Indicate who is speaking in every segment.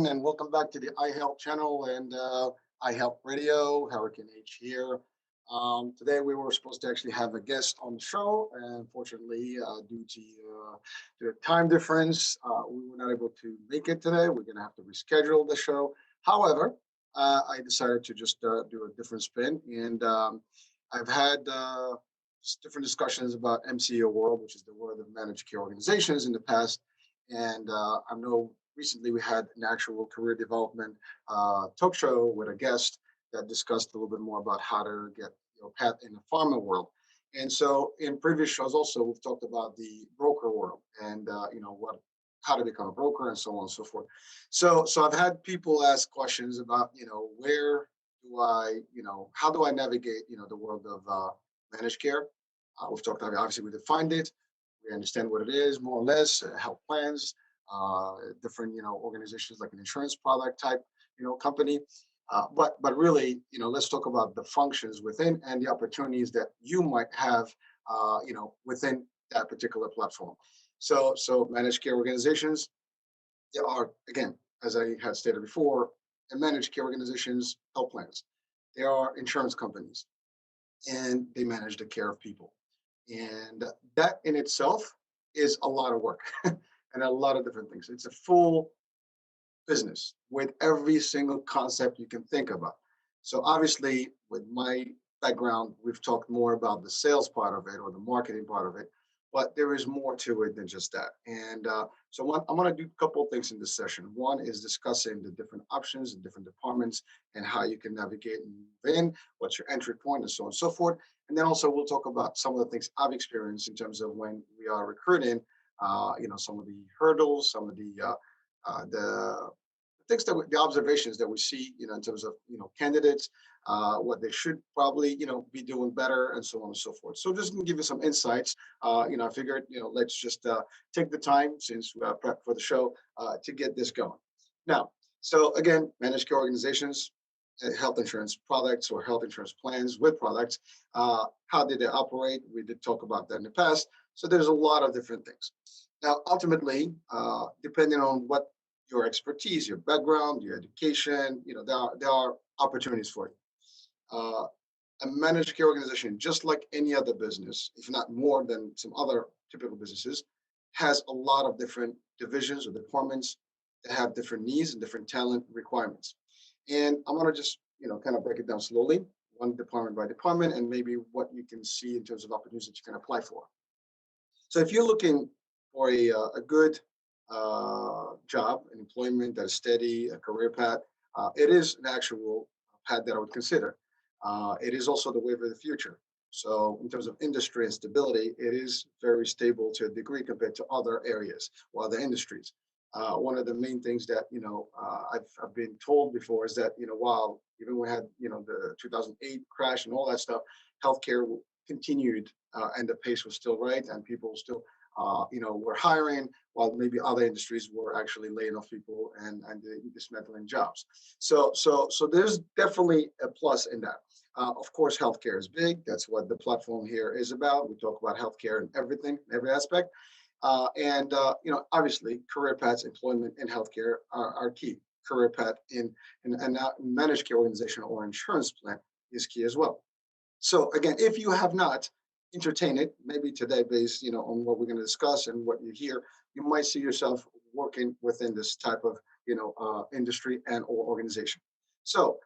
Speaker 1: and welcome back to the iHealth channel and iHealth Radio. Hurricane H here. Today we were supposed to actually have a guest on the show, and unfortunately, due to the time difference, we were not able to make it today. We're going to have to reschedule the show. However, I decided to just do a different spin, and I've had just different discussions about MCO world, which is the world of managed care organizations in the past. And I know recently we had an actual career development talk show with a guest that discussed a little bit more about how to get path in the pharma world. And so in previous shows also we've talked about the broker world and what how to become a broker and so on and so forth. So I've had people ask questions about where do I how do I navigate the world of managed care. We've talked about obviously we defined it. We understand what it is, more or less, health plans, different, organizations like an insurance product type, company. But really, let's talk about the functions within and the opportunities that you might have, within that particular platform. So managed care organizations, there are, again, as I had stated before, and managed care organizations, health plans. There are insurance companies, and they manage the care of people. And that in itself is a lot of work and a lot of different things. It's a full business with every single concept you can think about. So obviously, with my background, we've talked more about the sales part of it or the marketing part of it, but there is more to it than just that. And I'm going to do a couple of things in this session. One is discussing the different options and different departments and how you can navigate and move in, what's your entry point, and so on and so forth. And then also we'll talk about some of the things I've experienced in terms of when we are recruiting, some of the hurdles, some of the things the observations that we see, in terms of, candidates, what they should probably, be doing better and so on and so forth. So just to give you some insights, I figured, let's just take the time since we are prepped for the show to get this going. Now, so again, managed care organizations, health insurance products or health insurance plans with products, how did they operate? We did talk about that in the past. So there's a lot of different things. Now, ultimately, depending on what your expertise, your background, your education, there are opportunities for you. A managed care organization, just like any other business, if not more than some other typical businesses, has a lot of different divisions or departments that have different needs and different talent requirements. And I'm going to just, kind of break it down slowly, one department by department, and maybe what you can see in terms of opportunities that you can apply for. So if you're looking for a good job, an employment that is steady, a career path, it is an actual path that I would consider. It is also the wave of the future. So in terms of industry and stability, it is very stable to a degree compared to other areas or other industries. One of the main things that I've been told before is that while even we had the 2008 crash and all that stuff, healthcare continued and the pace was still right and people still were hiring while maybe other industries were actually laying off people and dismantling jobs. So there's definitely a plus in that. Of course, healthcare is big. That's what the platform here is about. We talk about healthcare and everything, every aspect. Obviously, career paths, employment in healthcare are key. Career path in a managed care organization or insurance plan is key as well. So again, if you have not entertained it, maybe today based, on what we're going to discuss and what you hear, you might see yourself working within this type of, industry and or organization. So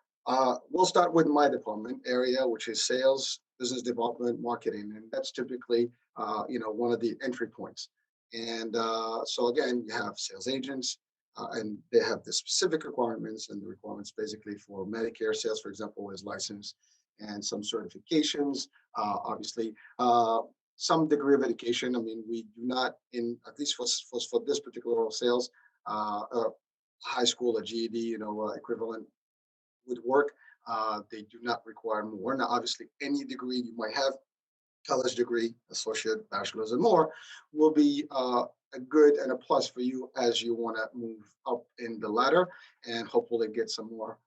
Speaker 1: we'll start with my department area, which is sales, business development, marketing, and that's typically, one of the entry points. And so again, you have sales agents, and they have the specific requirements, and the requirements basically for Medicare sales, for example, is license and some certifications, obviously, some degree of education. I mean, we do not, at least for this particular role of sales, high school or GED, equivalent would work. They do not require more. Now, obviously, any degree you might have, college degree, associate, bachelor's, and more, will be a good and a plus for you as you want to move up in the ladder and hopefully get some more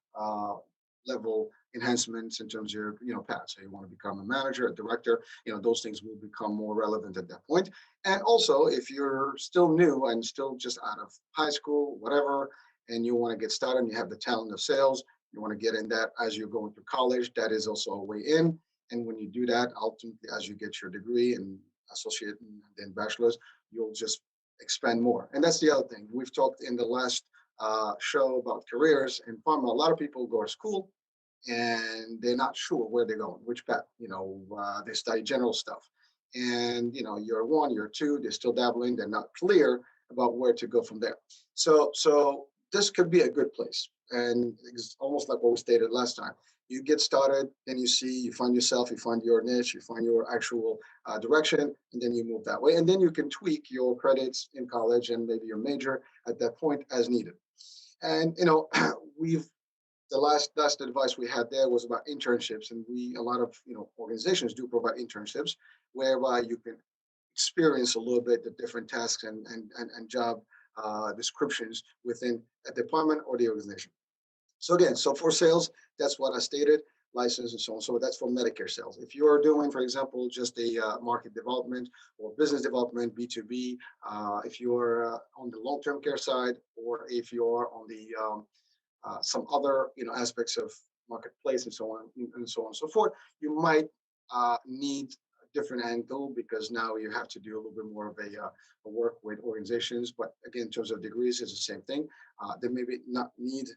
Speaker 1: level enhancements in terms of your path. So you want to become a manager, a director, those things will become more relevant at that point. And also, if you're still new and still just out of high school, whatever, and you want to get started and you have the talent of sales, you want to get in that as you're going through college, that is also a way in. And when you do that, ultimately, as you get your degree and associate and then bachelor's, you'll just expand more. And that's the other thing. We've talked in the last show about careers in pharma. A lot of people go to school and they're not sure where they're going, which path. They study general stuff, and year one, year two, they're still dabbling. They're not clear about where to go from there. So this could be a good place, and it's almost like what we stated last time. You get started, then you find yourself, you find your niche, you find your actual direction, and then you move that way. And then you can tweak your credits in college and maybe your major at that point as needed. And we've the last advice we had there was about internships, and a lot of organizations do provide internships whereby you can experience a little bit the different tasks and job descriptions within a department or the organization. So again, so for sales, that's what I stated, license and so on. So that's for Medicare sales. If you're doing, for example, just a market development or business development, B2B, if you're on the long-term care side, or if you're on the some other aspects of marketplace and so on and so forth, you might need a different angle, because now you have to do a little bit more of a work with organizations. But again, in terms of degrees, it's the same thing. There may be not a need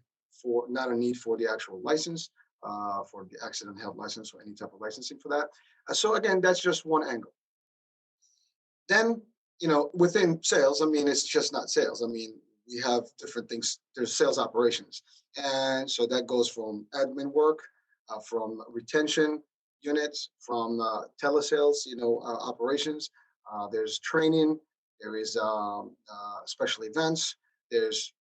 Speaker 1: for the actual license, for the accident health license or any type of licensing for that. So again, that's just one angle. Then, within sales, I mean, it's just not sales. I mean, we have different things. There's sales operations. And so that goes from admin work, from retention units, from telesales, operations. There's training. There is special events. There's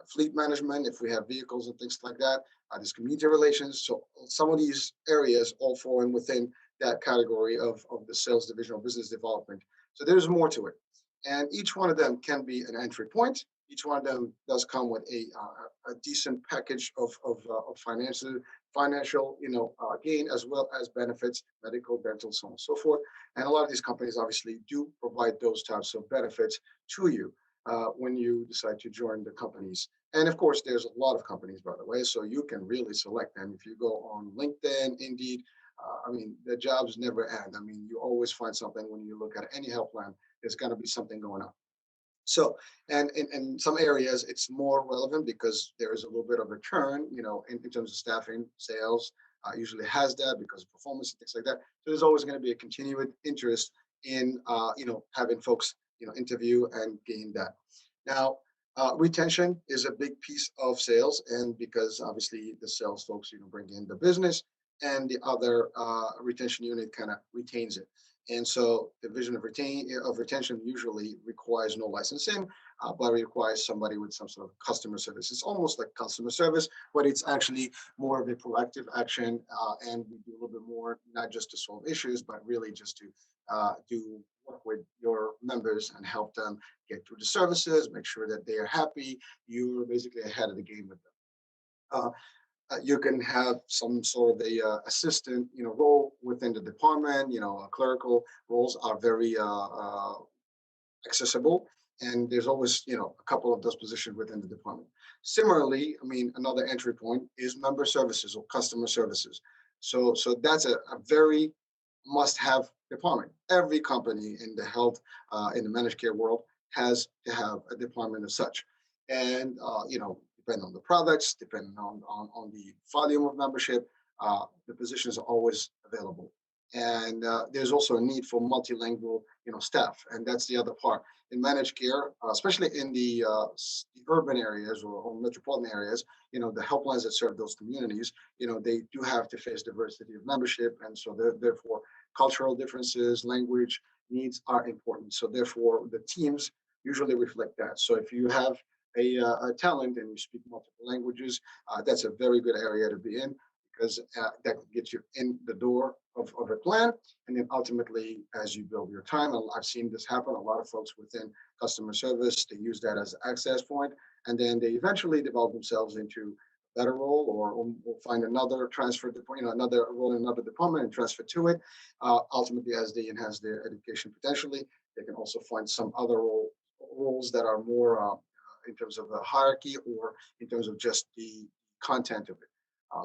Speaker 1: fleet management, if we have vehicles and things like that. There's community relations. So some of these areas all fall in within that category of the sales division or business development. So there's more to it. And each one of them can be an entry point. Each one of them does come with a decent package of financial gain, as well as benefits, medical, dental, so on and so forth. And a lot of these companies obviously do provide those types of benefits to you when you decide to join the companies. And of course, there's a lot of companies, by the way, so you can really select them. If you go on LinkedIn, Indeed, I mean, the jobs never end. I mean, you always find something when you look at any health plan. There's going to be something going on. So, and in some areas, it's more relevant because there is a little bit of a churn, in terms of staffing. Sales usually has that because of performance and things like that. So there's always going to be a continued interest in, having folks, interview and gain that. Now, retention is a big piece of sales, and because obviously the sales folks, bring in the business, and the other retention unit kind of retains it. And so the vision of retention usually requires no licensing, but it requires somebody with some sort of customer service. It's almost like customer service, but it's actually more of a proactive action. And we do a little bit more, not just to solve issues, but really just to do work with your members and help them get through the services, make sure that they are happy. You're basically ahead of the game with them. You can have some sort of a assistant, role within the department. Clerical roles are very accessible, and there's always, a couple of those positions within the department. Similarly, I mean, another entry point is member services or customer services. So that's a very must-have department. Every company in the health, in the managed care world has to have a department as such. And, depending on the products, depending on the volume of membership, the positions are always available. And there's also a need for multilingual, staff, and that's the other part in managed care, especially in the urban areas or metropolitan areas. The helplines that serve those communities, they do have to face diversity of membership, and so therefore cultural differences, language needs are important. So therefore, the teams usually reflect that. So if you have a talent and you speak multiple languages, that's a very good area to be in, because that gets you in the door of a plan. And then ultimately, as you build your time, and I've seen this happen, a lot of folks within customer service, they use that as an access point, and then they eventually develop themselves into a better role, or find another transfer, another role in another department and transfer to it. Ultimately, as they enhance their education potentially, they can also find some other roles that are more in terms of the hierarchy or in terms of just the content of it.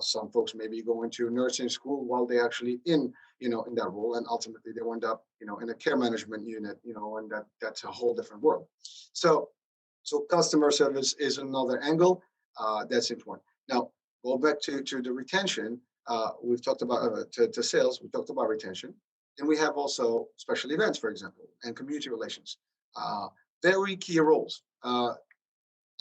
Speaker 1: Some folks maybe go into nursing school while they're actually in that role, and ultimately they wind up, in a care management unit, and that's a whole different world. So, so customer service is another angle that's important. Now, go back to the retention. We've talked about to sales. We talked about retention, and we have also special events, for example, and community relations. Uh, Very key roles.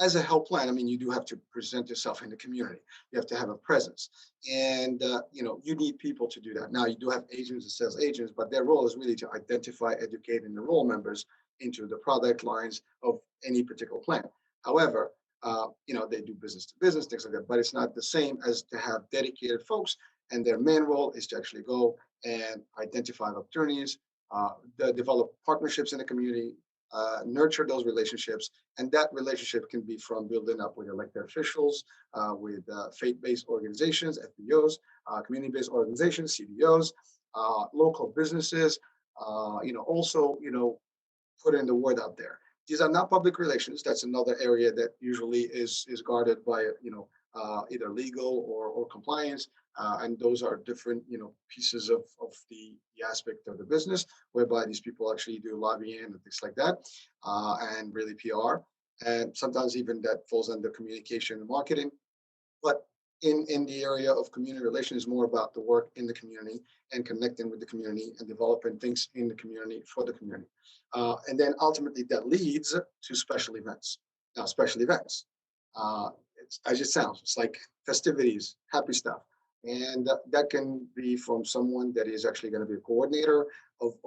Speaker 1: As a health plan, I mean, you do have to present yourself in the community. You have to have a presence, and you need people to do that. Now, you do have agents and sales agents, but their role is really to identify, educate, and enroll members into the product lines of any particular plan. However, they do business to business, things like that, but it's not the same as to have dedicated folks, and their main role is to actually go and identify opportunities, develop partnerships in the community, nurture those relationships, and that relationship can be from building up with elected officials, with faith-based organizations, FBOs, community-based organizations, CBOs, local businesses. Also, putting the word out there. These are not public relations. That's another area that usually is guarded by either legal or compliance, and those are different pieces of the aspect of the business whereby these people actually do lobbying and things like that, and really PR, and sometimes even that falls under communication and marketing. But in the area of community relations is more about the work in the community and connecting with the community and developing things in the community for the community. And then ultimately that leads to special events. Now, special events, it's, as it sounds, it's like festivities, happy stuff. And that can be from someone that is actually going to be a coordinator of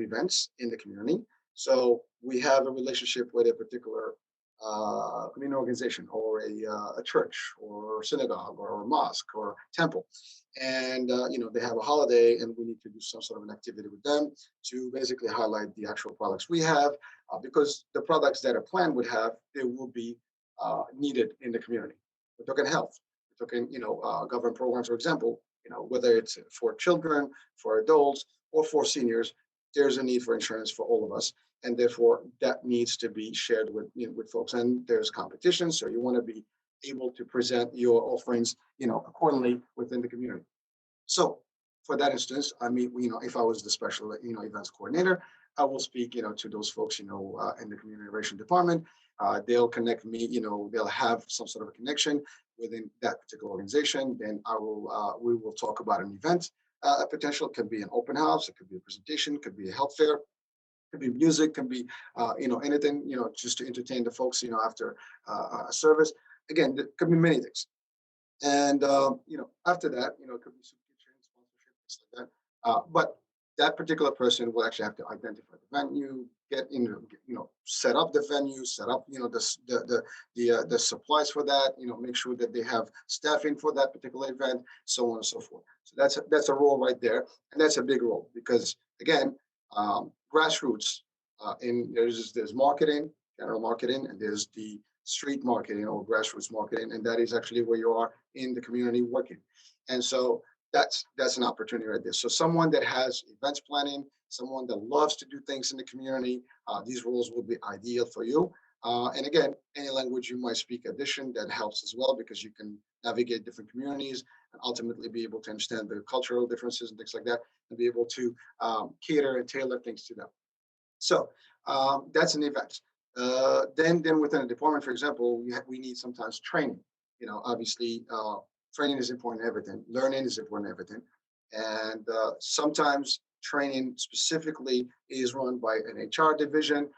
Speaker 1: events in the community. So we have a relationship with a particular community organization or a church or synagogue or mosque or temple, and they have a holiday, and we need to do some sort of an activity with them to basically highlight the actual products we have, because the products that a plan would have, they will be needed in the community. We're talking health, we're talking government programs, for example, whether it's for children, for adults, or for seniors. There's a need for insurance for all of us, and therefore that needs to be shared with folks. And there's competition, so you want to be able to present your offerings, accordingly within the community. So, for that instance, I mean, if I was the special, events coordinator, I will speak, to those folks, in the community relation department. They'll connect me, they'll have some sort of a connection within that particular organization. Then we will talk about an event. A potential could be an open house, it could be a presentation, could be a health fair, could be music, can be anything, just to entertain the folks, after a service. Again, there could be many things. And after that, it could be some kitchen sponsorship, things like that. But that particular person will actually have to identify the venue, set up the venue, set up the supplies for that, make sure that they have staffing for that particular event, so on and so forth. So that's a role right there, and that's a big role because again, grassroots. There's marketing, general marketing, and there's the street marketing or grassroots marketing, and that is actually where you are in the community working. And so that's an opportunity right there. So someone that has events planning, someone that loves to do things in the community, these roles will be ideal for you. And again, any language you might speak addition that helps as well because you can navigate different communities and ultimately be able to understand the cultural differences and things like that, and be able to cater and tailor things to them. So that's an event. Then within a department, for example, we need sometimes training. Obviously, training is important in everything. Learning is important in everything. And sometimes training specifically is run by an HR division.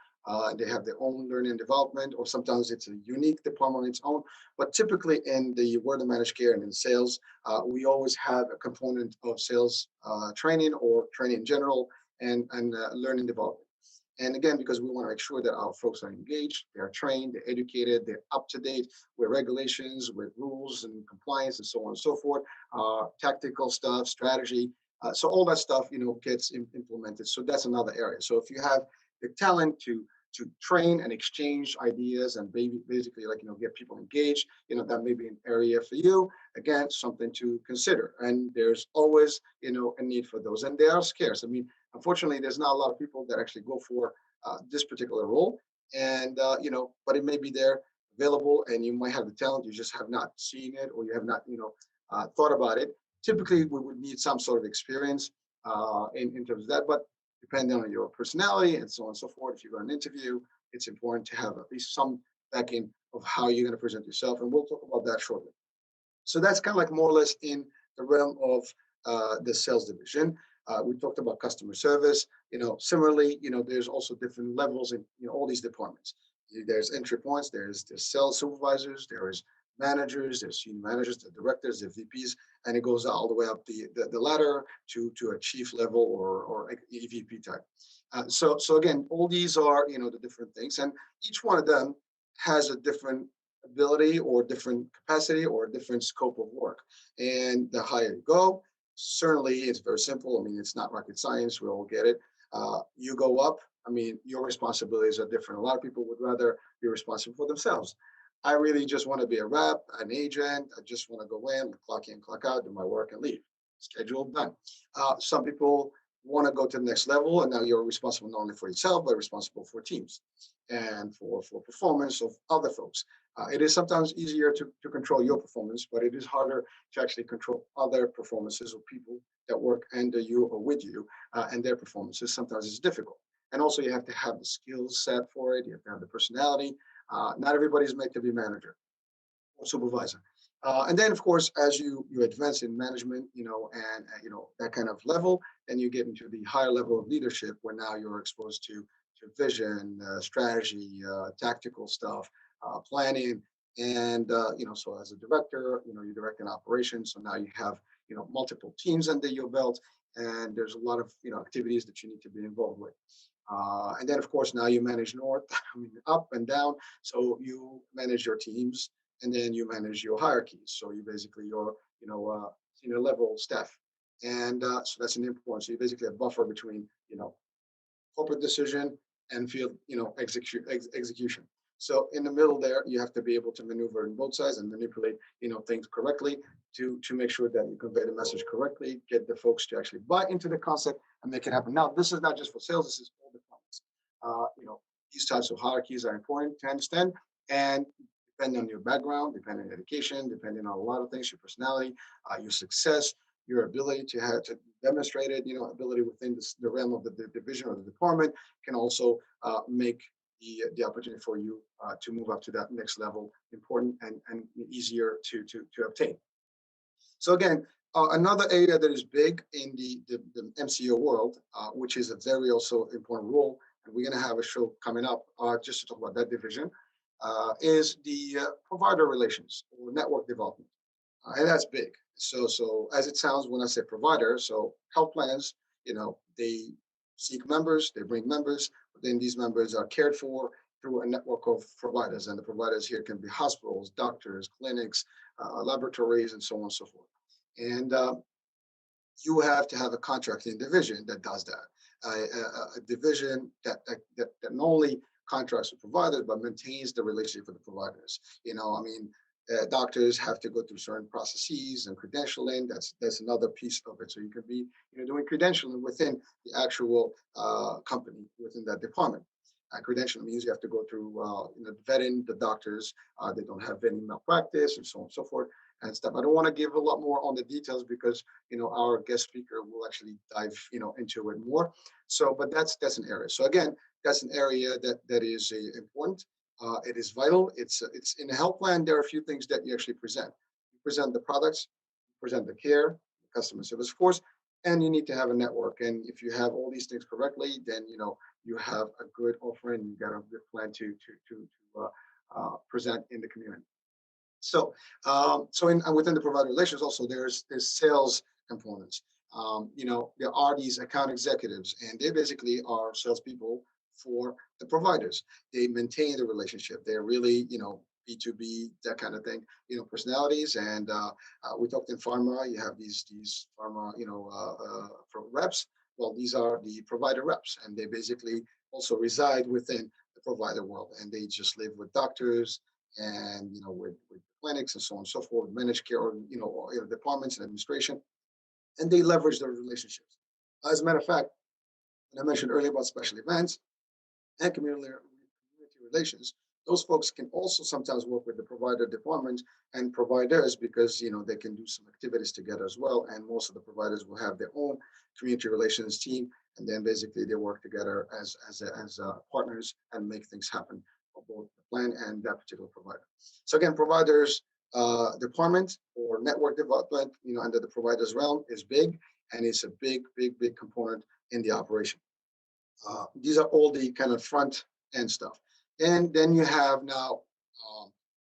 Speaker 1: They have their own learning and development, or sometimes it's a unique department on its own. But typically in the world of managed care and in sales, we always have a component of sales training or training in general and learning development. And again, because we want to make sure that our folks are engaged, they're trained, they're educated, they're up to date with regulations, with rules and compliance and so on and so forth, tactical stuff, strategy. So all that stuff, gets implemented. So that's another area. So if you have the talent to train and exchange ideas and basically get people engaged, that may be an area for you. Again, something to consider. And there's always, a need for those, and they are scarce. I mean, unfortunately, there's not a lot of people that actually go for this particular role. and but it may be there available, and you might have the talent, you just have not seen it, or you have not thought about it. Typically, we would need some sort of experience in terms of that, but depending on your personality and so on and so forth, if you got an interview, it's important to have at least some backing of how you're going to present yourself, and we'll talk about that shortly. So that's kind of like more or less in the realm of the sales division. We talked about customer service. Similarly, there's also different levels in all these departments. There's entry points. There's sales supervisors. There's managers. There's senior managers. The directors. The VPs, and it goes all the way up the ladder to a chief level or EVP type. So again, all these are the different things, and each one of them has a different ability or different capacity or a different scope of work. And the higher you go, certainly it's very simple. I mean, it's not rocket science. We all get it. You go up. I mean, your responsibilities are different. A lot of people would rather be responsible for themselves. I really just want to be a rep, an agent. I just want to go in, clock out, do my work, and leave. Schedule done. Some people want to go to the next level, and now you're responsible not only for yourself, but responsible for teams and for performance of other folks. It is sometimes easier to control your performance, but it is harder to actually control other performances of people that work under you or with you, and their performances. Sometimes it's difficult. And also, you have to have the skills set for it. You have to have the personality. Not everybody's made to be manager or supervisor. And then, of course, as you advance in management, and that kind of level, then you get into the higher level of leadership, where now you're exposed to vision, strategy, tactical stuff, planning, and so as a director, you direct an operation. So now you have multiple teams under your belt, and there's a lot of activities that you need to be involved with. And then, of course, now you manage north, I mean, up and down. So you manage your teams, and then you manage your hierarchies. So you basically your senior level staff, and so that's an important. So you basically a buffer between corporate decision and field execution. So in the middle there, you have to be able to maneuver in both sides and manipulate things correctly to make sure that you convey the message correctly, get the folks to actually buy into the concept and make it happen. Now, this is not just for sales; this is all departments. These types of hierarchies are important to understand, and depending on your background, depending on education, depending on a lot of things, your personality, your success, your ability to have to demonstrate it, ability within the realm of the division or the department can also make the opportunity for you to move up to that next level important and easier to obtain. So again, another area that is big in the MCO world, which is a very also important role, and we're going to have a show coming up just to talk about that division, is the provider relations or network development. And that's big. So as it sounds when I say provider, so health plans, they seek members, they bring members, but then these members are cared for through a network of providers. And the providers here can be hospitals, doctors, clinics, laboratories, and so on and so forth. And you have to have a contracting division that does that. A division that not only contracts with providers, but maintains the relationship with the providers. I mean, doctors have to go through certain processes and credentialing. That's another piece of it. So you could be doing credentialing within the actual company within that department. Credentialing means you have to go through vetting the doctors. They don't have any malpractice and so on and so forth and stuff. I don't want to give a lot more on the details because our guest speaker will actually dive into it more. So, but that's an area. So again, that's an area that is important. It is vital. It's in the health plan. There are a few things that you actually present. You present the products, you present the care, the customer service force, and you need to have a network. And if you have all these things correctly, then you have a good offering. You got a good plan to present in the community. So within the provider relations, also there's sales components. There are these account executives, and they basically are salespeople for the providers. They maintain the relationship. They're really, B2B, that kind of thing, personalities. And we talked in pharma, you have these pharma, for reps. Well, these are the provider reps, and they basically also reside within the provider world, and they just live with doctors and, with clinics and so on and so forth, managed care, or, departments and administration, and they leverage their relationships. As a matter of fact, when I mentioned earlier about special events and community relations, those folks can also sometimes work with the provider department and providers because they can do some activities together as well. And most of the providers will have their own community relations team, and then basically they work together as partners and make things happen for both the plan and that particular provider. So again, providers department or network development, under the provider's realm is big, and it's a big, big, big component in the operation. These are all the kind of front end stuff. And then you have now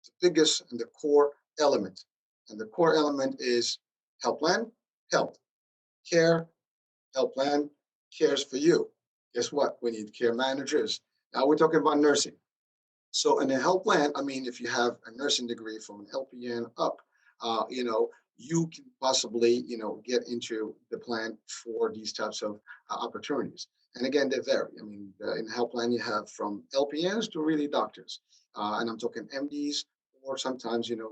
Speaker 1: the biggest and the core element. And the core element is health plan, health, care, health plan cares for you. Guess what? We need care managers. Now we're talking about nursing. So in a health plan, I mean, if you have a nursing degree from an LPN up, you can possibly, get into the plan for these types of opportunities. And again, they vary. I mean, in the health plan, you have from LPNs to really doctors, and I'm talking MDs, or sometimes, NPs,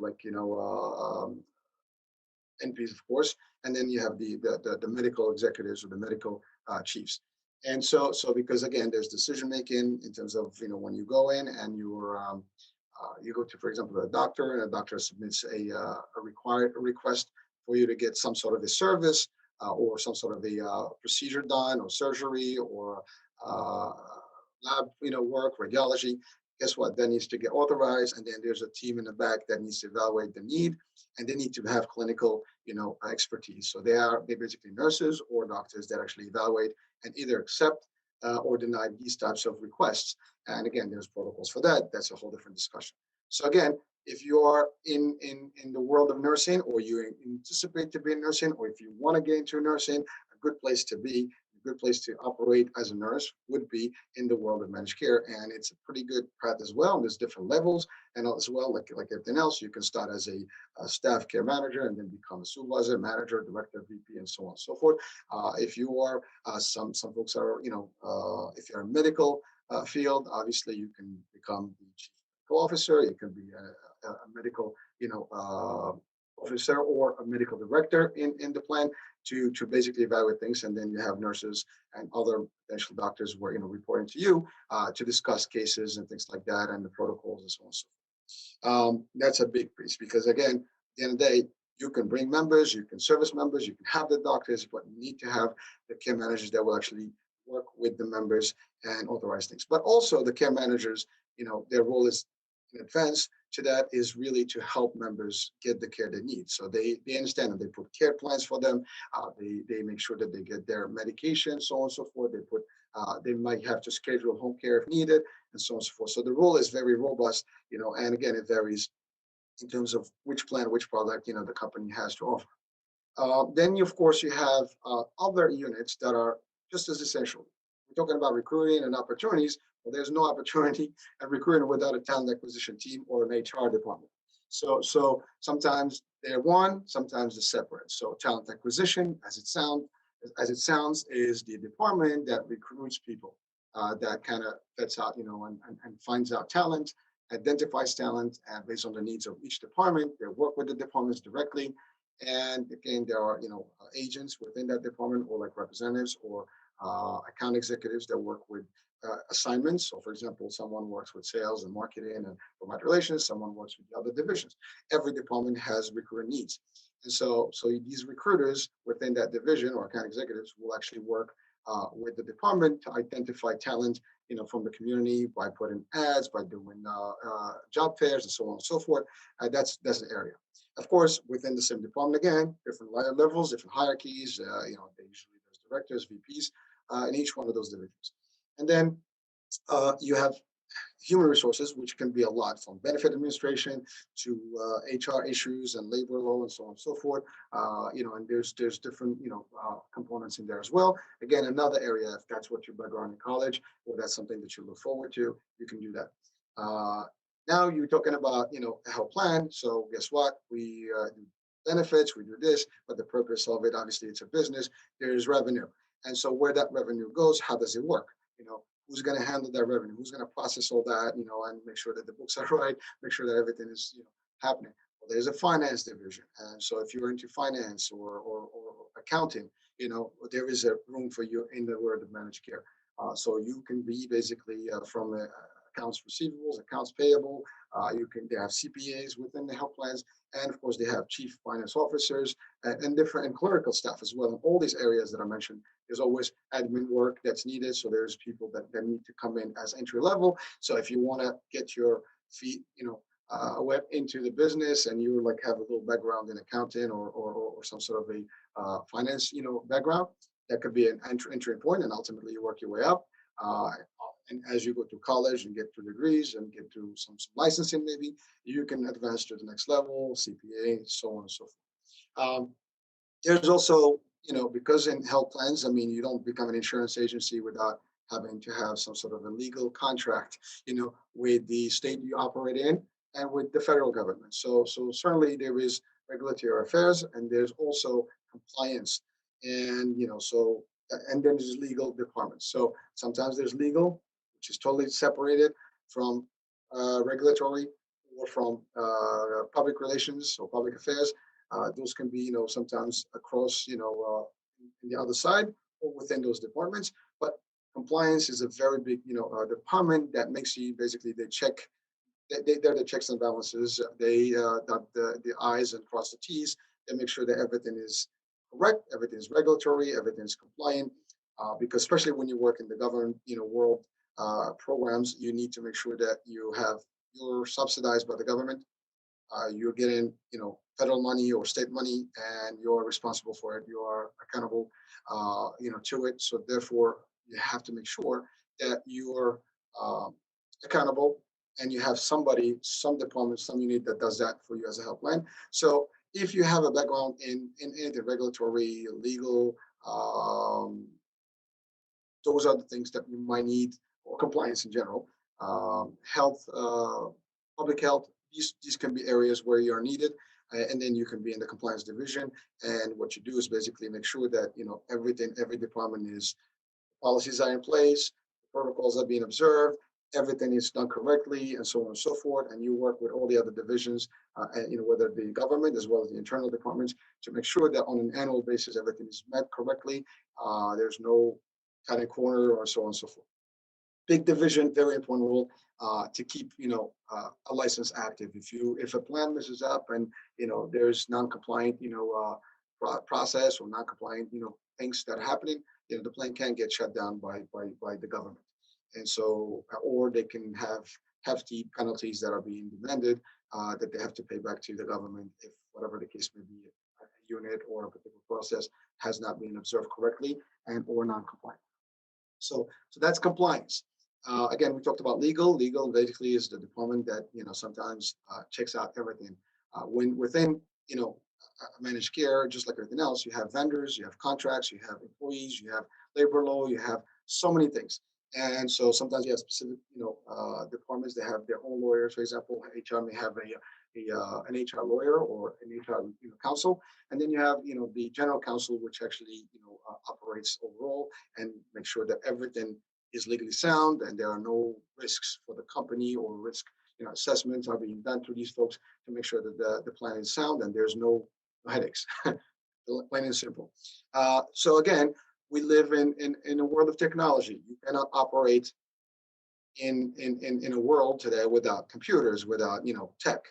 Speaker 1: of course, and then you have the medical executives or the medical chiefs. And so because again, there's decision making in terms of when you go in and you go to, for example, a doctor, and a doctor submits a request for you to get some sort of a service or some sort of a procedure done or surgery or uh, lab work, radiology. Guess what? That needs to get authorized, and then there's a team in the back that needs to evaluate the need, and they need to have clinical expertise. So they're basically nurses or doctors that actually evaluate and either accept or deny these types of requests. And again, there's protocols for that. That's a whole different discussion. So again, if you are in the world of nursing, or you anticipate to be in nursing, or if you want to get into nursing, a good place to be, a good place to operate as a nurse would be in the world of managed care. And it's a pretty good path as well. And there's different levels. And as well, like everything else, you can start as a staff care manager and then become a supervisor, manager, director, VP, and so on and so forth. If you are, some folks are, if you're a medical field, obviously you can become the chief medical officer. You can be a medical, officer or a medical director in the plan to basically evaluate things. And then you have nurses and other potential doctors who are, reporting to you to discuss cases and things like that and the protocols and so on and so forth. That's a big piece because again, at the end of the day, you can bring members, you can service members, you can have the doctors, but you need to have the care managers that will actually work with the members and authorize things. But also the care managers, their role is in advance to that is really to help members get the care they need. So they understand that they put care plans for them. They make sure that they get their medication, so on and so forth. They might have to schedule home care if needed, and so on and so forth. So the role is very robust, and again, it varies in terms of which plan, which product, the company has to offer. Then, of course, you have other units that are just as essential. We're talking about recruiting and opportunities. Well, there's no opportunity and recruiting without a talent acquisition team or an HR department. So sometimes they're one, sometimes they're separate. So talent acquisition, as it sounds, is the department that recruits people, that kind of vets out, and finds out talent, identifies talent, and based on the needs of each department, they work with the departments directly. And again, there are agents within that department, or like representatives or account executives that work with assignments. So, for example, someone works with sales and marketing and public relations. Someone works with the other divisions. Every department has recruiter needs, and so these recruiters within that division or account executives will actually work with the department to identify talent, from the community by putting ads, by doing job fairs, and so on and so forth. That's an area. Of course, within the same department, again, different levels, different hierarchies. They usually there's directors, VPs in each one of those divisions. And then you have human resources, which can be a lot from benefit administration to HR issues and labor law and so on and so forth. And there's different components in there as well. Again, another area, if that's what your background in college or that's something that you look forward to, you can do that. Now you're talking about a health plan. So guess what? We do benefits, we do this, but the purpose of it, obviously, it's a business. There's revenue, and so where that revenue goes, how does it work? Who's going to handle that revenue? Who's going to process all that? And make sure that the books are right, make sure that everything is happening. Well, there's a finance division, and so if you're into finance or accounting, there is a room for you in the world of managed care. So you can be basically from accounts receivables, accounts payable. They have CPAs within the health plans, and of course they have chief finance officers and different and clerical staff as well. In all these areas that I mentioned, there's always admin work that's needed. So there's people that need to come in as entry level. So if you want to get your feet, went into the business and you like have a little background in accounting or some sort of a finance, background, that could be an entry point, and ultimately you work your way up. Uh, and as you go to college and get to degrees and get to some licensing, maybe you can advance to the next level, CPA, so on and so forth. There's also, because in health plans, I mean, you don't become an insurance agency without having to have some sort of a legal contract, with the state you operate in and with the federal government. So certainly there is regulatory affairs, and there's also compliance, and and then there's legal departments. So sometimes there's legal, which is totally separated from regulatory or from public relations or public affairs. Those can be, sometimes across, in the other side or within those departments. But compliance is a very big, department that makes you basically they check. They're the checks and balances. They dot the I's and cross the T's. They make sure that everything is correct, everything is regulatory, everything is compliant. Because especially when you work in the government, world programs, you need to make sure that you're subsidized by the government. You're getting, federal money or state money, and you're responsible for it. You are accountable, to it. So therefore, you have to make sure that you're um, accountable, and you have somebody, some department, some unit that does that for you as a helpline. So if you have a background in anything regulatory, legal, um, those are the things that you might need, or compliance in general. Health, public health, these can be areas where you are needed. And then you can be in the compliance division. And what you do is basically make sure that, every department is, policies are in place, protocols are being observed, everything is done correctly, and so on and so forth. And you work with all the other divisions, and, whether the government as well as the internal departments, to make sure that on an annual basis everything is met correctly. There's no cutting corner or so on and so forth. Big division, very important role, to keep, a license active. If a plan messes up and, there's non-compliant, process or non-compliant, things that are happening, the plan can get shut down by the government. And so, or they can have hefty penalties that are being demanded, that they have to pay back to the government if whatever the case may be, a unit or a particular process has not been observed correctly and or non-compliant. So that's compliance. Again, we talked about legal. Legal basically is the department that sometimes checks out everything. When within managed care, just like everything else, you have vendors, you have contracts, you have employees, you have labor law, you have so many things. And so sometimes you have specific departments that have their own lawyers. For example, HR may have an HR lawyer or an HR counsel, and then you have the general counsel, which actually operates overall and make sure that everything is legally sound and there are no risks for the company, or risk assessments are being done to these folks to make sure that the plan is sound and there's no headaches. Plain and simple. So again, we live in a world of technology. You cannot operate in a world today without computers, without tech.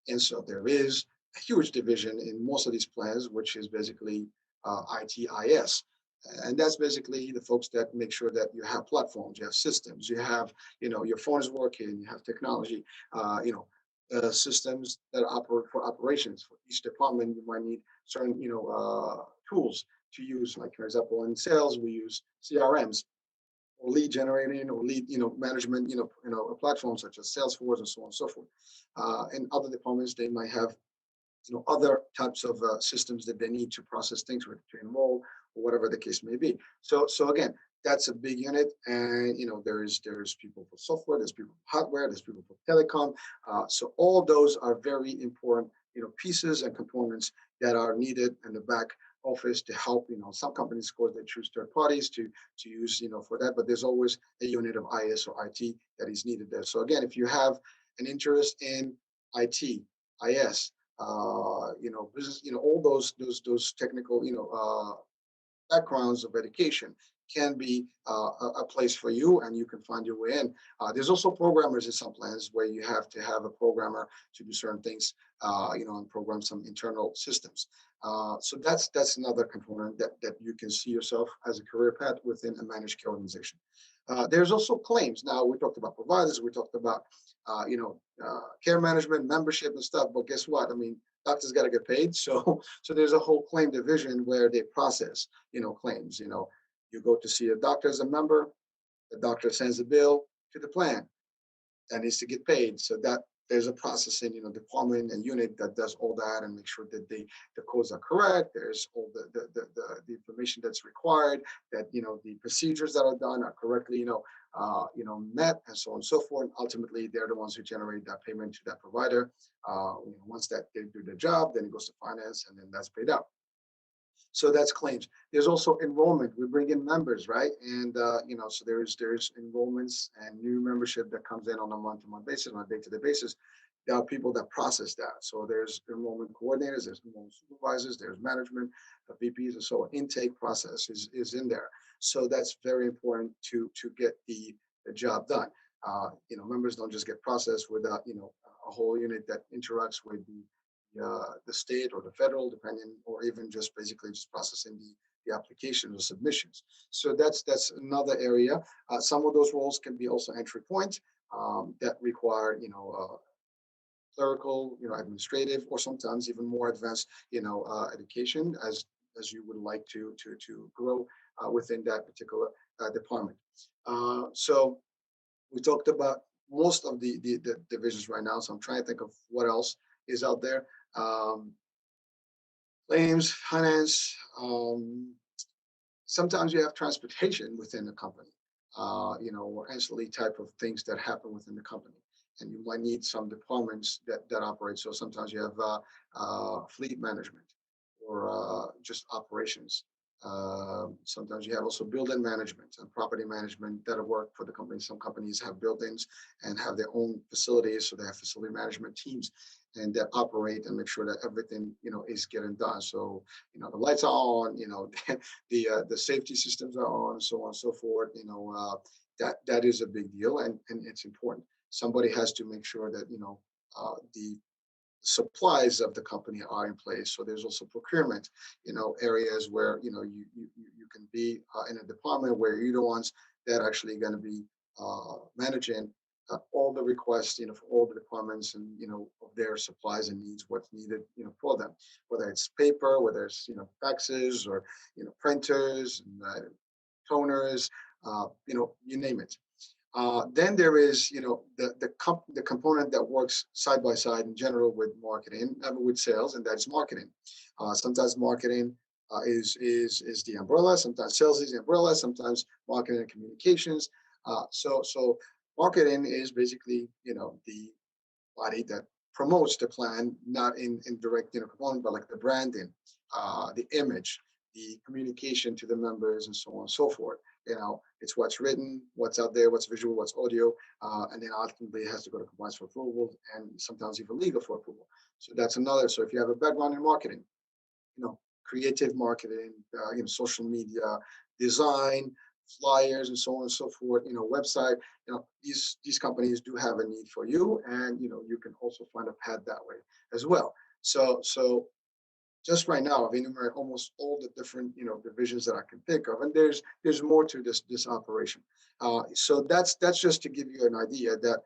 Speaker 1: And so there is a huge division in most of these plans, which is basically ITIS. And that's basically the folks that make sure that you have platforms, you have systems, you have, your phone is working, you have technology, systems that operate for operations. For each department, you might need certain, tools to use. Like for example, in sales, we use CRMs or lead generating or lead, management, platforms such as Salesforce and so on and so forth. In other departments, they might have other types of systems that they need to process things with, to enroll, or whatever the case may be. So again, that's a big unit, and there's people for software, there's people for hardware, there's people for telecom. So all those are very important pieces and components that are needed in the back office to help. Some companies, of course, they choose third parties to use for that, but there's always a unit of IS or IT that is needed there. So again, if you have an interest in IT, IS, business, all those technical, backgrounds of education, can be a place for you, and you can find your way in. There's also programmers in some plans where you have to have a programmer to do certain things, and program some internal systems. So that's another component that you can see yourself as a career path within a managed care organization. There's also claims. Now we talked about providers, we talked about care management, membership, and stuff. But guess what? I mean, doctors got to get paid. So there's a whole claim division where they process claims. You go to see a doctor as a member, the doctor sends a bill to the plan that needs to get paid. So that there's a processing, department and unit that does all that and make sure that the codes are correct. There's all the information that's required, that the procedures that are done are correctly met, and so on and so forth. Ultimately, they're the ones who generate that payment to that provider. Once that they do their job, then it goes to finance, and then that's paid out. So that's claims. There's also enrollment. We bring in members, right? And so there's enrollments and new membership that comes in on a month-to-month basis, on a day-to-day basis. There are people that process that. So there's enrollment coordinators, there's enrollment supervisors, there's management, VPs, and so on. Intake process is in there. So that's very important to get the job done. Members don't just get processed without a whole unit that interacts with the state or the federal, depending, or even just basically just processing the applications or submissions. So that's another area. Some of those roles can be also entry point that require clerical, administrative, or sometimes even more advanced, education as you would like to grow within that particular department. So we talked about most of the divisions right now. So I'm trying to think of what else is out there. Claims, finance. Sometimes you have transportation within the company, or ancillary type of things that happen within the company. And you might need some departments that operate. So sometimes you have fleet management or just operations. Sometimes you have also building management and property management that work for the company. Some companies have buildings and have their own facilities, so they have facility management teams and that operate and make sure that everything is getting done. So the lights are on, the safety systems are on, so on and so forth. That is a big deal, and it's important. Somebody has to make sure that the supplies of the company are in place. So there's also procurement, areas where you can be in a department where you're the ones that are actually going to be managing all the requests, for all the departments and of their supplies and needs, what's needed, for them, whether it's paper, whether it's faxes or printers, and, toners, you name it. Then there is, the component that works side by side in general with marketing, with sales, and that's marketing. Sometimes marketing is the umbrella. Sometimes sales is the umbrella. Sometimes marketing and communications. So marketing is basically, the body that promotes the plan, not in direct, component, but like the branding, the image, the communication to the members, and so on and so forth. It's what's written, what's out there, what's visual, what's audio, and then ultimately it has to go to compliance for approval, and sometimes even legal for approval. So that's another. So if you have a background in marketing, creative marketing, social media, design, flyers, and so on and so forth, website, these companies do have a need for you, and you can also find a path that way as well. So just right now, I've enumerated almost all the different, divisions that I can think of, and there's more to this operation. So that's just to give you an idea that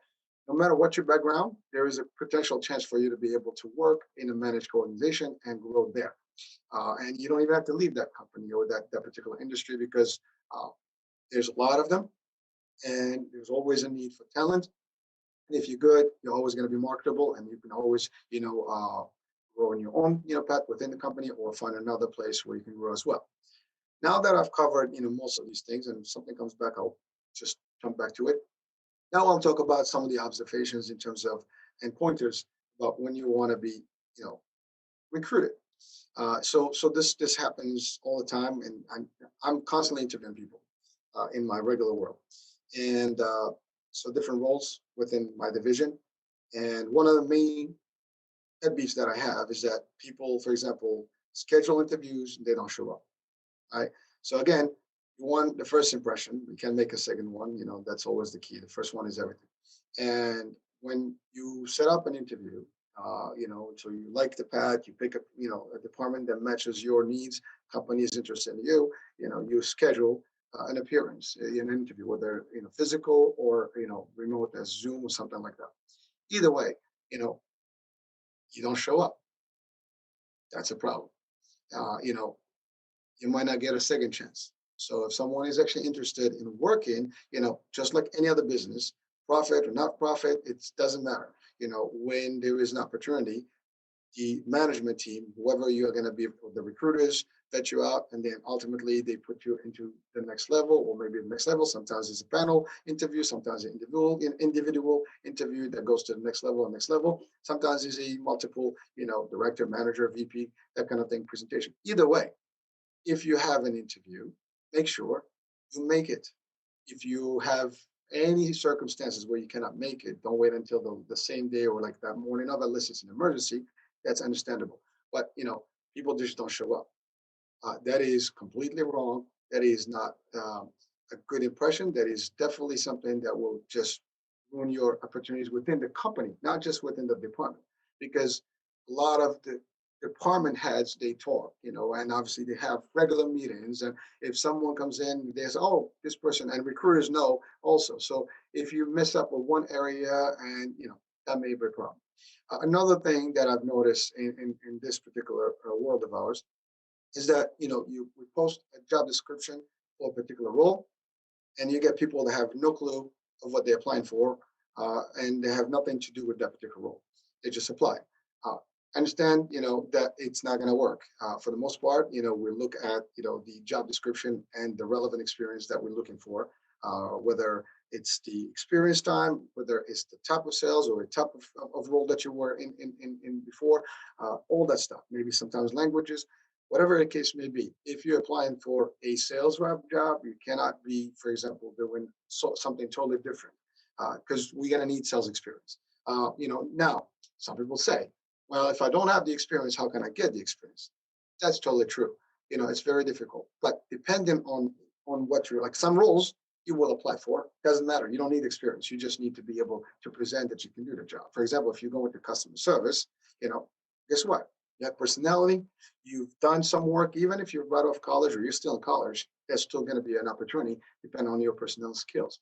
Speaker 1: no matter what your background, there is a potential chance for you to be able to work in a managed organization and grow there. And you don't even have to leave that company or that particular industry, because there's a lot of them, and there's always a need for talent. And if you're good, you're always going to be marketable, and you can always, grow in your own, path within the company, or find another place where you can grow as well. Now that I've covered, most of these things, and if something comes back, I'll just jump back to it. Now I'll talk about some of the observations in terms of and pointers about when you want to be, recruited. So this happens all the time, and I'm constantly interviewing people in my regular world, and so different roles within my division. And one of the main pet beefs that I have is that people, for example, schedule interviews and they don't show up. Right. So again, you want the first impression. We can make a second one. That's always the key. The first one is everything. And when you set up an interview, so you like the path, you pick up, a department that matches your needs, company is interested in you, you schedule an appearance, an interview, whether physical or remote as Zoom or something like that. Either way, you know, you don't show up. That's a problem. Uh, you know, you might not get a second chance. So if someone is actually interested in working, just like any other business, profit or not profit, it doesn't matter. When there is an opportunity, the management team, whoever you are going to be, the recruiters vet you out, and then ultimately they put you into the next level, or maybe the next level. Sometimes it's a panel interview, sometimes an individual interview that goes to the next level and next level. Sometimes it's a multiple, director, manager, VP, that kind of thing, presentation. Either way, if you have an interview, make sure you make it. If you have any circumstances where you cannot make it, don't wait until the same day or like that morning of, unless it's an emergency. That's understandable. But people just don't show up. That is completely wrong. That is not a good impression. That is definitely something that will just ruin your opportunities within the company, not just within the department. Because a lot of the department heads, they talk, and obviously they have regular meetings. And if someone comes in, they say, oh, this person, and recruiters know also. So if you mess up with one area, and that may be a problem. Another thing that I've noticed in this particular world of ours is that we post a job description for a particular role, and you get people that have no clue of what they're applying for, and they have nothing to do with that particular role. They just apply. Understand, that it's not going to work. For the most part, we look at, the job description and the relevant experience that we're looking for, whether it's the experience time, whether it's the type of sales or the type of role that you were in before, all that stuff. Maybe sometimes languages, whatever the case may be. If you're applying for a sales rep job, you cannot be, for example, doing something totally different, because we're going to need sales experience. Now, some people say, well, if I don't have the experience, how can I get the experience? That's totally true. It's very difficult, but depending on what you're like, some roles you will apply for, doesn't matter. You don't need experience. You just need to be able to present that you can do the job. For example, if you go into customer service, guess what? You have personality, you've done some work, even if you're right off college or you're still in college, there's still going to be an opportunity depending on your personnel skills.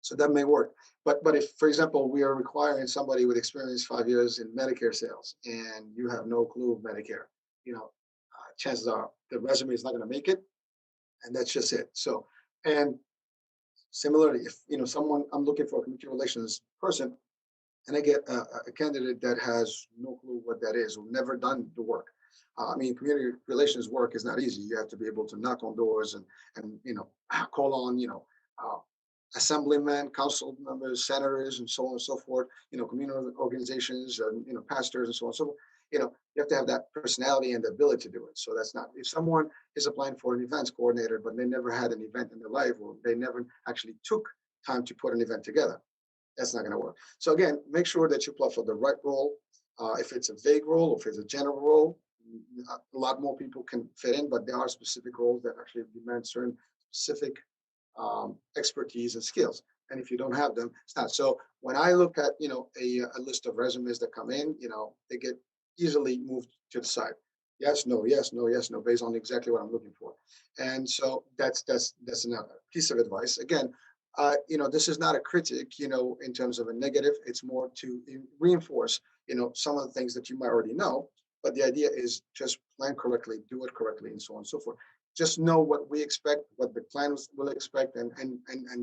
Speaker 1: So that may work. But if, for example, we are requiring somebody with experience 5 years in Medicare sales and you have no clue of Medicare, chances are the resume is not going to make it, and that's just it. So, and similarly, if someone, I'm looking for a community relations person, and I get a candidate that has no clue what that is, or never done the work. Community relations work is not easy. You have to be able to knock on doors and call on uh, assemblymen, council members, senators, and so on and so forth. Community organizations, and pastors, and so on and so forth. You have to have that personality and the ability to do it. So that's not, if someone is applying for an events coordinator, but they never had an event in their life, or they never actually took time to put an event together, that's not going to work. So again, make sure that you apply for the right role. If it's a vague role, or if it's a general role, a lot more people can fit in, but there are specific roles that actually demand certain specific expertise and skills. And if you don't have them, it's not. So when I look at, a list of resumes that come in, they get easily moved to the side. Yes, no, yes, no, yes, no, based on exactly what I'm looking for. And so that's another piece of advice. Again, this is not a critic, in terms of a negative. It's more to reinforce, some of the things that you might already know. But the idea is just plan correctly, do it correctly, and so on and so forth. Just know what we expect, what the clients will expect, and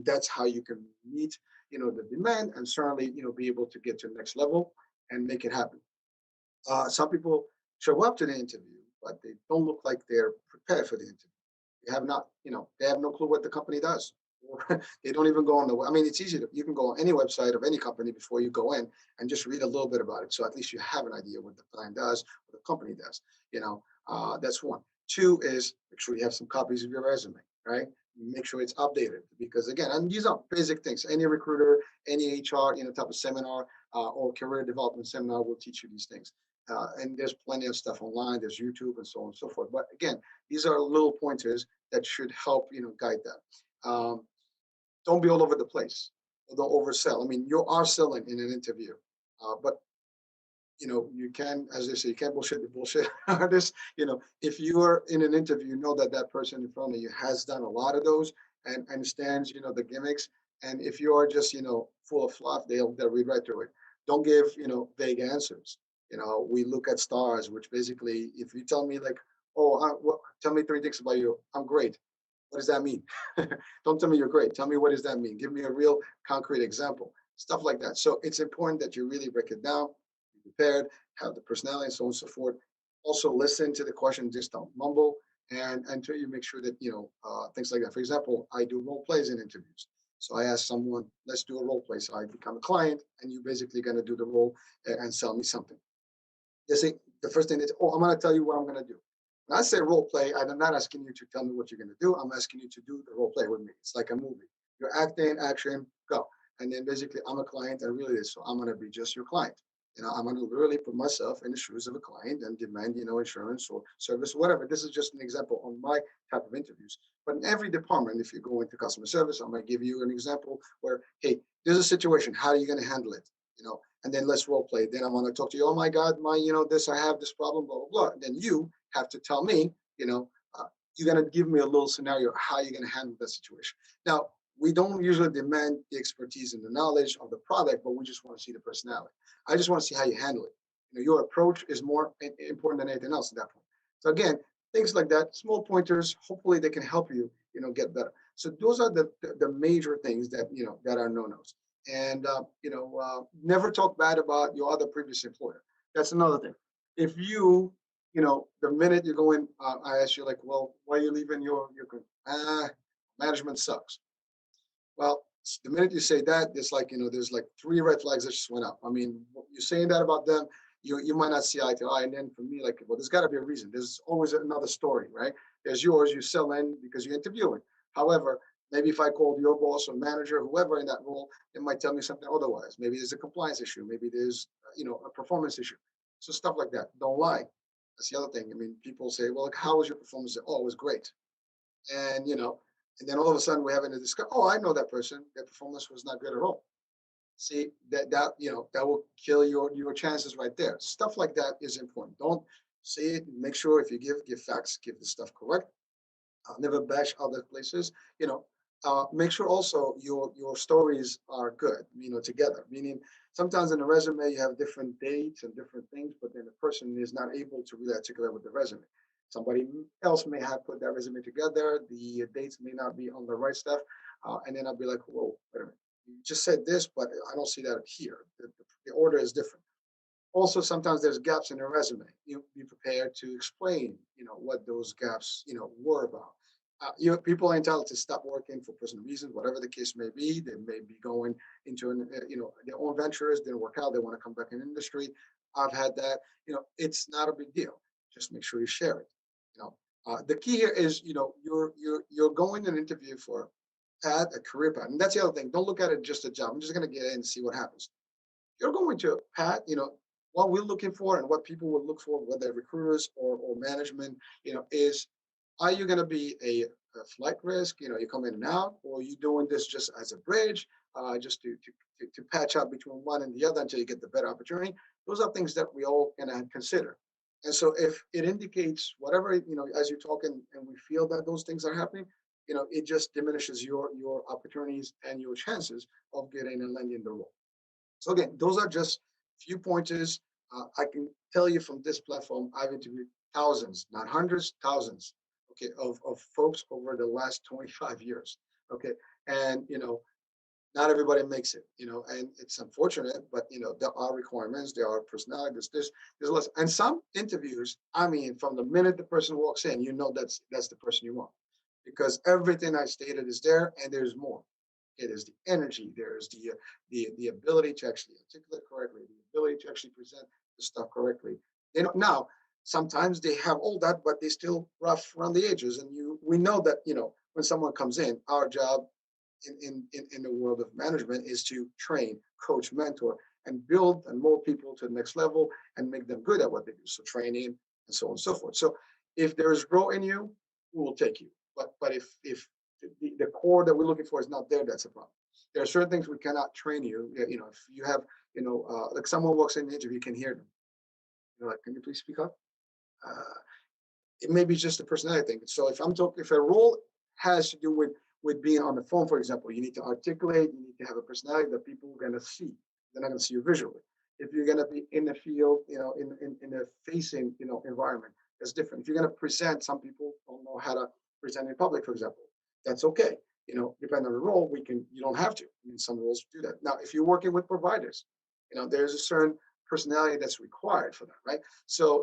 Speaker 1: that's how you can meet, the demand, and certainly, be able to get to the next level and make it happen. Some people show up to the interview, but they don't look like they're prepared for the interview. They have not, they have no clue what the company does. Or they don't even go on the, it's easy to, you can go on any website of any company before you go in and just read a little bit about it. So at least you have an idea what the plan does, what the company does. That's one. Two is make sure you have some copies of your resume, right? Make sure it's updated, because again, and these are basic things. Any recruiter, any HR, type of seminar or career development seminar will teach you these things. And there's plenty of stuff online. There's YouTube and so on and so forth. But again, these are little pointers that should help guide that. Don't be all over the place. Don't oversell. I mean, you are selling in an interview, but you can, as they say, you can't bullshit the bullshit artist. If you are in an interview, you know that that person in front of you has done a lot of those and understands, the gimmicks. And if you are just, full of fluff, they'll read right through it. Don't give, vague answers. We look at stars, which basically, if you tell me like, oh, tell me three things about you, I'm great. What does that mean? Don't tell me you're great. Tell me, what does that mean? Give me a real concrete example. Stuff like that. So it's important that you really break it down, be prepared, have the personality, and so on and so forth. Also, listen to the question, just don't mumble, and until you make sure that things like that. For example, I do role plays in interviews. So I ask someone, let's do a role play. So I become a client, and you're basically going to do the role and sell me something. They say the first thing is, oh, I'm going to tell you what I'm going to do. When I say role play, I'm not asking you to tell me what you're going to do. I'm asking you to do the role play with me. It's like a movie. You're acting, action, go. And then basically, I'm a client, and really is. So I'm going to be just your client. I'm going to literally put myself in the shoes of a client and demand, insurance or service, or whatever. This is just an example on my type of interviews. But in every department, if you go into customer service, I'm going to give you an example where, hey, there's a situation. How are you going to handle it? And then let's role play. Then I'm going to talk to you. Oh my God, this, I have this problem, blah, blah, blah. And then you have to tell me, you're going to give me a little scenario, how you're going to handle that situation. Now, we don't usually demand the expertise and the knowledge of the product, but we just want to see the personality. I just want to see how you handle it. Your approach is more important than anything else at that point. So again, things like that, small pointers, hopefully they can help you, get better. So those are the major things that, that are no-nos. And, never talk bad about your other previous employer. That's another thing. If you, the minute you go in, I ask you like, well, why are you leaving your management sucks. Well, the minute you say that, it's like, there's like three red flags that just went up. I mean, you're saying that about them, you might not see eye to eye. And then for me, like, well, there's got to be a reason. There's always another story, right? There's yours, you sell in because you're interviewing. However, maybe if I called your boss or manager, whoever in that role, it might tell me something otherwise. Maybe there's a compliance issue. Maybe there's, a performance issue. So stuff like that. Don't lie. That's the other thing. I mean, people say, well, like, how was your performance? Oh, it was great. And, and then all of a sudden we're having a discussion. Oh, I know that person. Their performance was not good at all. See that will kill your chances right there. Stuff like that is important. Don't say it. Make sure if you give facts, give the stuff correct. Never bash other places. Make sure also your stories are good. Together. Meaning sometimes in a resume you have different dates and different things, but then the person is not able to really articulate with the resume. Somebody else may have put that resume together. The dates may not be on the right stuff, and then I'll be like, whoa, wait a minute. You just said this, but I don't see that here. The order is different. Also, sometimes there's gaps in a resume. You be prepared to explain, what those gaps, were about. People are entitled to stop working for personal reasons, whatever the case may be. They may be going into their own ventures, didn't work out. They want to come back in industry. I've had that. It's not a big deal. Just make sure you share it. The key here is, you're going to an interview for a career path, and that's the other thing. Don't look at it just a job. I'm just going to get in and see what happens. You're going to path, what we're looking for and what people will look for, whether recruiters or management, is, are you going to be a flight risk? You come in and out, or are you doing this just as a bridge, just to patch up between one and the other until you get the better opportunity? Those are things that we all can consider. And so if it indicates whatever, as you're talking and we feel that those things are happening, it just diminishes your opportunities and your chances of getting and landing the role. So again, those are just few pointers. I can tell you from this platform, I've interviewed thousands, not hundreds, thousands, okay, of folks over the last 25 years. Okay. And not everybody makes it, and it's unfortunate, but there are requirements, there are personalities, there's less. And some interviews, I mean, from the minute the person walks in, that's the person you want. Because everything I stated is there and there's more. It is the energy, there's the ability to actually articulate correctly, the ability to actually present the stuff correctly. Now sometimes they have all that, but they still rough around the edges. And we know that, when someone comes in, our job in the world of management is to train, coach, mentor, and build and mold people to the next level and make them good at what they do. So training and so on and so forth. So if there is growth in you, we will take you. But if the core that we're looking for is not there, that's a problem. There are certain things we cannot train you. You know, if you have, like someone walks in the interview, you can hear them. You're like, can you please speak up? Uh, it may be just a personality thing. So if I'm talking, if a role has to do with being on the phone, for example, you need to articulate, you need to have a personality that people are going to see. They're not going to see you visually. If you're going to be in the field, in a facing, environment, that's different. If you're going to present, some people don't know how to present in public, for example. That's okay. Depending on the role, you don't have to. I mean, some roles do that. Now, if you're working with providers, there's a certain personality that's required for that, right? So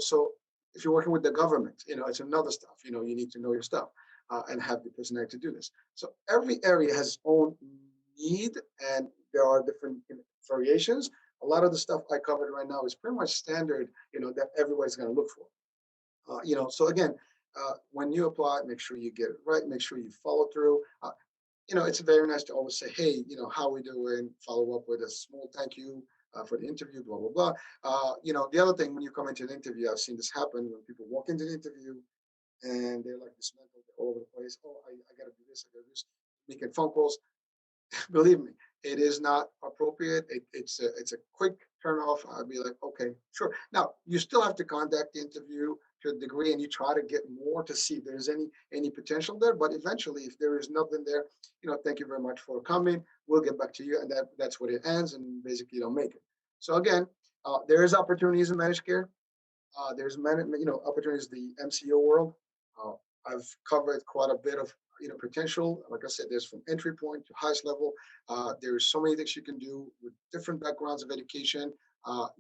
Speaker 1: if you're working with the government, it's another stuff. You need to know your stuff and have the personality to do this. So every area has its own need, and there are different variations. A lot of the stuff I covered right now is pretty much standard, that everybody's going to look for. So again, when you apply, make sure you get it right. Make sure you follow through. It's very nice to always say, hey, how we doing? Follow up with a small thank you for the interview, blah, blah, blah. The other thing, when you come into an interview, I've seen this happen when people walk into the interview and they're like dismantled all over the place. Oh, I got to do this, I got to do this, making phone calls. Believe me, it is not appropriate. It's a quick turn off. I'd be like, okay, sure. Now you still have to contact the interview to a degree, and you try to get more to see if there's any potential there. But eventually, if there is nothing there, thank you very much for coming. We'll get back to you, and that's where it ends, and basically you don't make it. So again, there is opportunities in managed care. There's opportunities in the MCO world. Uh, I've covered quite a bit of potential. Like I said, there's from entry point to highest level. There's so many things you can do with different backgrounds of education.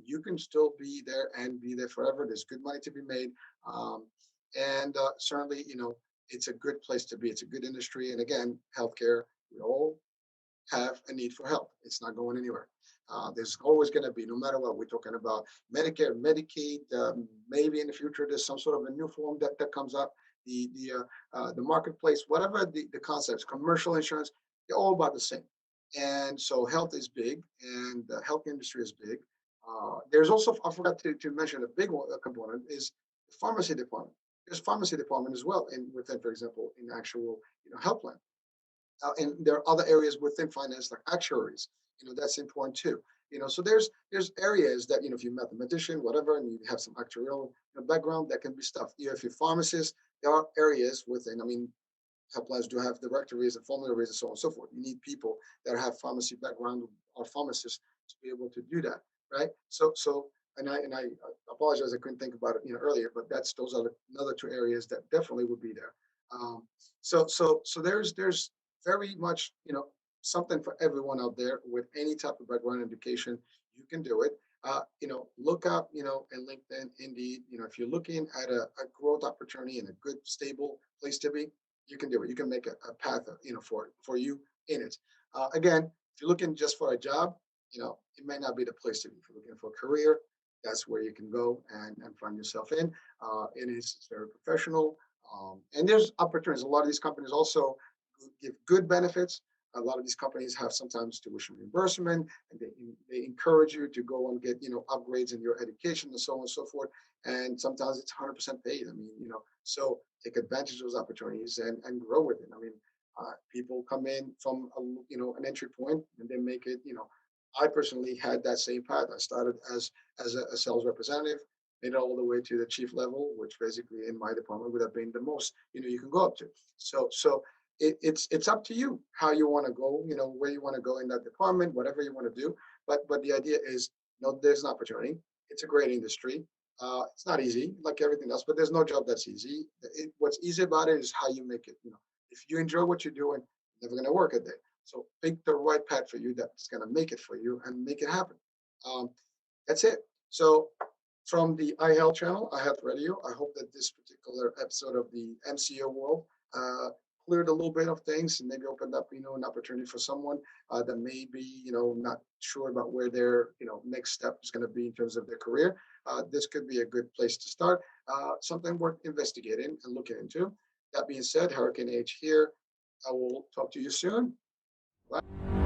Speaker 1: You can still be there and be there forever. There's good money to be made, and certainly, it's a good place to be. It's a good industry, and again, healthcare. We all have a need for help. It's not going anywhere. There's always going to be, no matter what, we're talking about Medicare, Medicaid. Maybe in the future there's some sort of a new form that comes up. The marketplace, whatever the concepts, commercial insurance, they're all about the same. And so health is big, and the health industry is big. There's also, I forgot to mention, a big one, a component is the pharmacy department. There's pharmacy department as well, within, for example, in actual health plan. And there are other areas within finance like actuaries. That's important too. So there's areas that if you're a mathematician, whatever, and you have some actuarial background, that can be stuff. If you're a pharmacist, there are areas within. I mean, health plans do have directories and formularies and so on and so forth. You need people that have pharmacy background or pharmacists to be able to do that, right? So and I apologize, I couldn't think about it earlier, but those are another two areas that definitely would be there. Um, so there's very much something for everyone out there with any type of background education. You can do it. Look up in LinkedIn, Indeed. If you're looking at a growth opportunity and a good stable place to be, you can do it. You can make a path for you in it. Again, if you're looking just for a job, it may not be the place to be. If you're looking for a career, that's where you can go and find yourself in. It's very professional. And there's opportunities. A lot of these companies also give good benefits. A lot of these companies have sometimes tuition reimbursement, and they encourage you to go and get upgrades in your education and so on and so forth. And sometimes it's 100% paid. I mean, so take advantage of those opportunities and grow with it. I mean, people come in from an entry point and they make it. I personally had that same path. I started as a sales representative, made it all the way to the chief level, which basically in my department would have been the most you can go up to. So it's up to you how you want to go, where you want to go in that department, whatever you want to do. But the idea is, there's an opportunity. It's a great industry. It's not easy like everything else, but there's no job that's easy. What's easy about it is how you make it. If you enjoy what you're doing, you're never going to work a day. So pick the right path for you that's going to make it for you and make it happen. Um, that's it. So from the iHealth channel, iHealth Radio, I hope that this particular episode of the MCO world cleared a little bit of things and maybe opened up, an opportunity for someone that may be, not sure about where their, next step is going to be in terms of their career. This could be a good place to start, something worth investigating and looking into. That being said, Hurricane H here. I will talk to you soon. Bye.